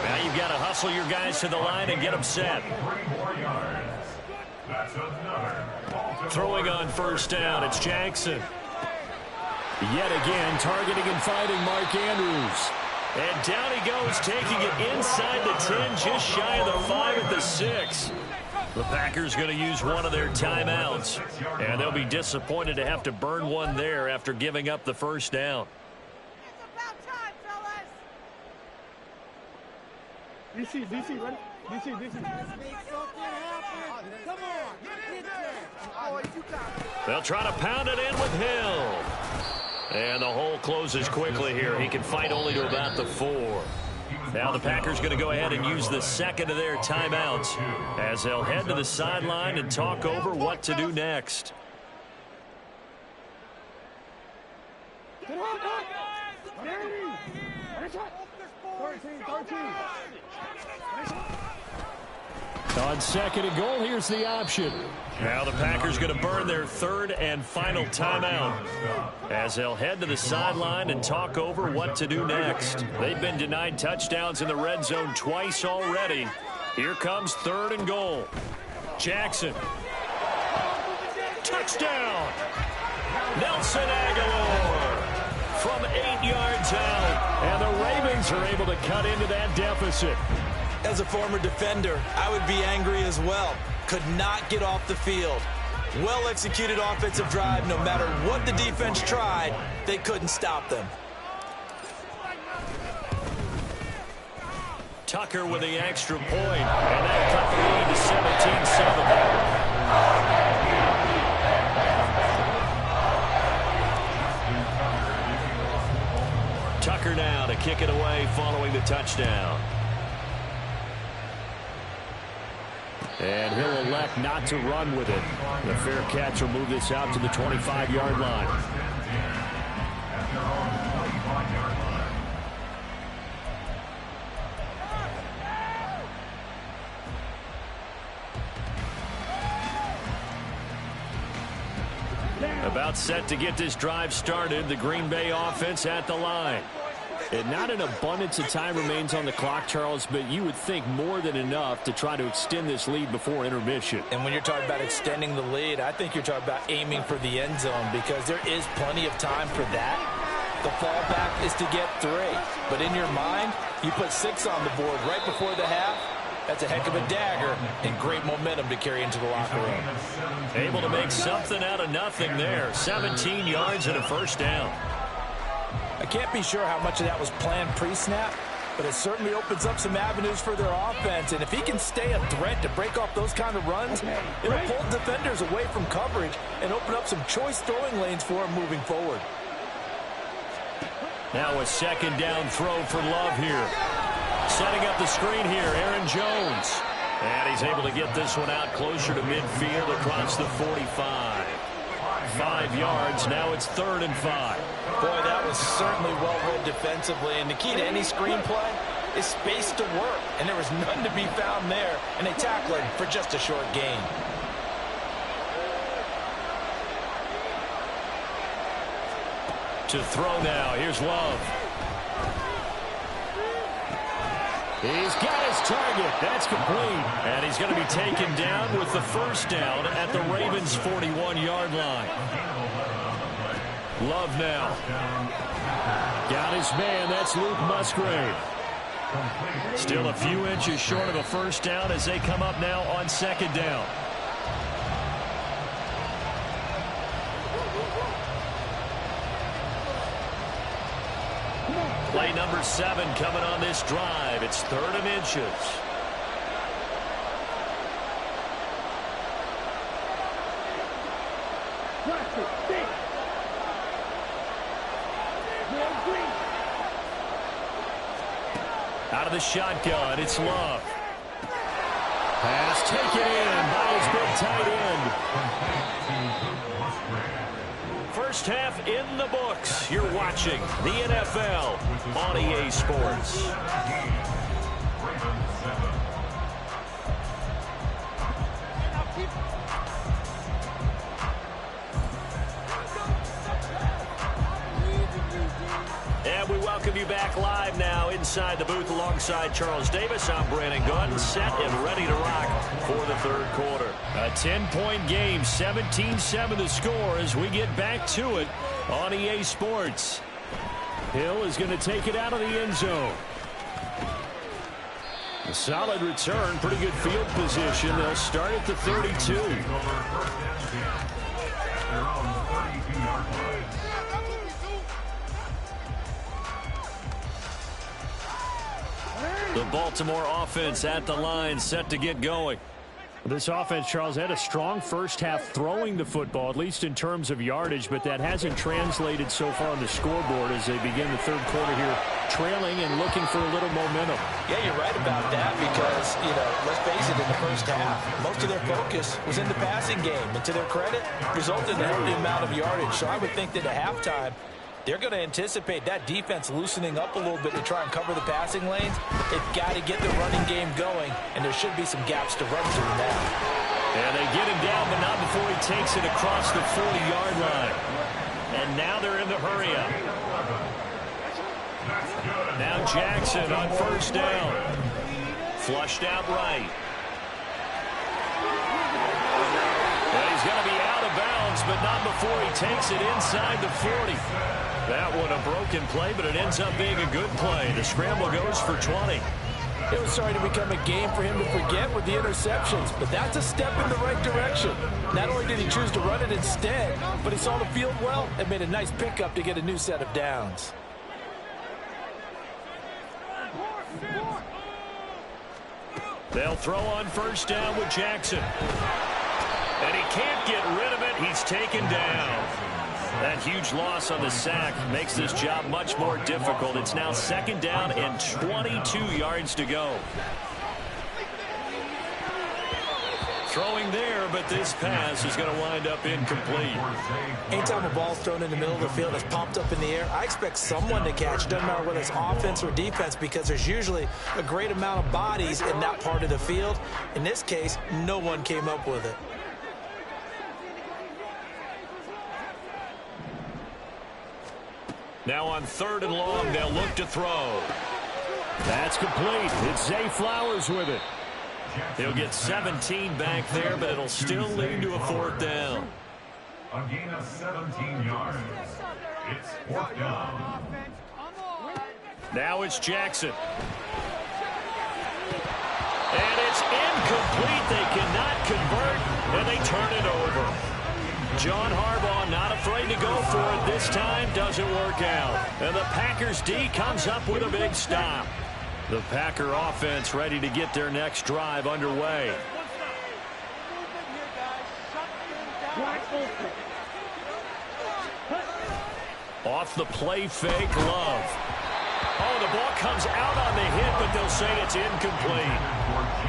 S1: Now you've got to hustle your guys to the line and get them set.
S4: 3 more yards. That's another.
S1: Throwing on first down, it's Jackson.
S2: Yet again, targeting and finding Mark Andrews. And down he goes, taking it inside the 10, just shy of the 5 at the 6. The Packers going to use one of their timeouts, and they'll be disappointed to have to burn one there after giving up the first down.
S5: DC, ready? DC. Come on.
S2: They'll try to pound it in with Hill. And the hole closes quickly here. He can fight only to about the 4. Now the Packers going to go ahead and use the second of their timeouts as they'll head to the sideline and talk over what to do next. On second and goal, here's the option. Now the Packers going to burn their third and final timeout as they'll head to the sideline and talk over what to do next. They've been denied touchdowns in the red zone twice already. Here comes third and goal. Jackson. Touchdown. Nelson Aguilar from 8 yards out. And the Ravens are able to cut into that deficit.
S3: As a former defender, I would be angry as well. Could not get off the field. Well-executed offensive drive. No matter what the defense tried, they couldn't stop them.
S2: Tucker with the extra point, and that cut the lead to 17-7. Tucker now to kick it away following the touchdown. And he'll elect not to run with it. The fair catch will move this out to the 25-yard line. About set to get this drive started. The Green Bay offense at the line. And not an abundance of time remains on the clock, Charles, but you would think more than enough to try to extend this lead before intermission.
S3: And when you're talking about extending the lead, I think you're talking about aiming for the end zone because there is plenty of time for that. The fallback is to get 3. But in your mind, you put 6 on the board right before the half. That's a heck of a dagger and great momentum to carry into the locker room.
S2: Able to make something out of nothing there. 17 yards and a first down.
S3: I can't be sure how much of that was planned pre-snap, but it certainly opens up some avenues for their offense. And if he can stay a threat to break off those kind of runs, it'll pull defenders away from coverage and open up some choice throwing lanes for him moving forward.
S2: Now a second down throw for Love here. Setting up the screen here, Aaron Jones. And he's able to get this one out closer to midfield across the 45. 5 yards, now it's 3rd and 5.
S3: Boy, that was certainly well read defensively, and the key to any screenplay is space to work, and there was none to be found there, and they tackled him for just a short gain.
S2: To throw now, here's Love. He's got his target. That's complete. And he's going to be taken down with the first down at the Ravens' 41-yard line. Love now. Got his man. That's Luke Musgrave. Still a few inches short of a first down as they come up now on second down. Play number 7 coming on this drive. It's 3rd and inches. Out of the shotgun, it's Love. Pass taken in by his big tight end. First half in the books. You're watching the NFL on EA Sports. And we welcome you back live now inside the booth alongside Charles Davis. I'm Brandon Gunn, set and ready to rock for the third quarter. A 10-point game, 17-7 the score as we get back to it on EA Sports. Hill is going to take it out of the end zone. A solid return, pretty good field position. They'll start at the 32.
S1: The Baltimore offense at the line, set to get going.
S2: This offense, Charles, had a strong first half throwing the football, at least in terms of yardage, but that hasn't translated so far on the scoreboard as they begin the third quarter here, trailing and looking for a little momentum.
S3: Yeah, you're right about that because, let's face it, in the first half, most of their focus was in the passing game. And to their credit, resulted in a healthy amount of yardage. So I would think that at halftime, they're going to anticipate that defense loosening up a little bit to try and cover the passing lanes. They've got to get the running game going, and there should be some gaps to run through now.
S1: And they get him down, but not before he takes it across the 40-yard line. And now they're in the hurry-up. Now Jackson on first down. Flushed out right. And he's going to be out of bounds, but not before he takes it inside the 40. That one a broken play, but it ends up being a good play. The scramble goes for 20.
S3: It was starting to become a game for him to forget with the interceptions, but that's a step in the right direction. Not only did he choose to run it instead, but he saw the field well and made a nice pickup to get a new set of downs.
S1: They'll throw on first down with Jackson. And he can't get rid of it. He's taken down. That huge loss on the sack makes this job much more difficult. It's now second down and 22 yards to go. Throwing there, but this pass is going to wind up incomplete.
S3: Anytime a ball's thrown in the middle of the field, it's popped up in the air, I expect someone to catch. It doesn't matter whether it's offense or defense because there's usually a great amount of bodies in that part of the field. In this case, no one came up with it.
S1: Now on third and long, they'll look to throw.
S2: That's complete. It's Zay Flowers with it.
S1: He'll get 17 back there, but it'll still lead to a fourth down.
S4: A gain of 17 yards. It's fourth down.
S1: Now it's Jackson. And it's incomplete. They cannot convert, and they turn it over. John Harbaugh not afraid to go for it this time. Doesn't work out. And the Packers D comes up with a big stop. The Packer offense ready to get their next drive underway. Off the play fake, Love. Oh, the ball comes out on the hit, but they'll say it's incomplete.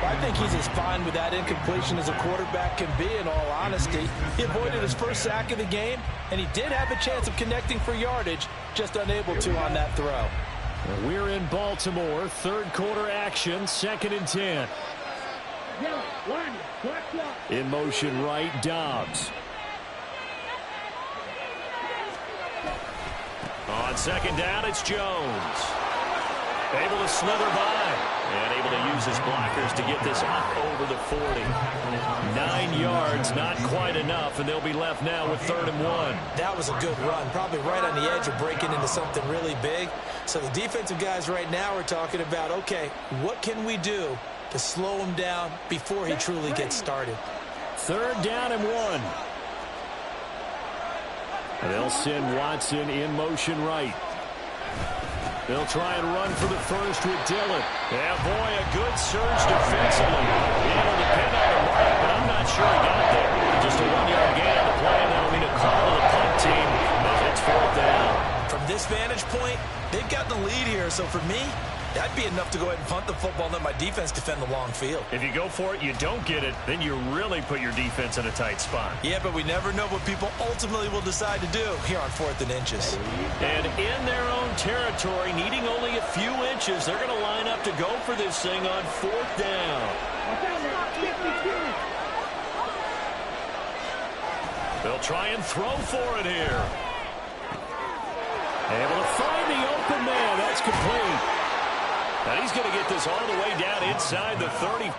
S3: I think he's as fine with that incompletion as a quarterback can be, in all honesty. He avoided his first sack of the game, and he did have a chance of connecting for yardage, just unable to on that throw.
S2: We're in Baltimore, third quarter action, 2nd and 10. In motion right, Dobbs.
S1: On second down, it's Jones. Able to slither by and able to use his blockers to get this up over the 40. 9 yards, not quite enough, and they'll be left now with 3rd and 1.
S3: That was a good run, probably right on the edge of breaking into something really big. So the defensive guys right now are talking about, okay, what can we do to slow him down before he truly gets started?
S2: 3rd down and 1. They'll send Watson in motion right. They'll try and run for the first with Dillon.
S1: Yeah, boy, a good surge defensively. Able to pin on the mark, but I'm not sure he got there. Just a 1-yard gain on the play, and that'll be a call to the punt team as it's 4th down.
S3: From this vantage point, they've got the lead here, so for me, that'd be enough to go ahead and punt the football and let my defense defend the long field.
S1: If you go for it, you don't get it, then you really put your defense in a tight spot.
S3: Yeah, but we never know what people ultimately will decide to do here on 4th and inches.
S1: And in their own territory, needing only a few inches, they're going to line up to go for this thing on 4th down. They'll try and throw for it here.
S2: Able to find the open man. That's complete.
S1: And he's going to get this all the way down inside the 30.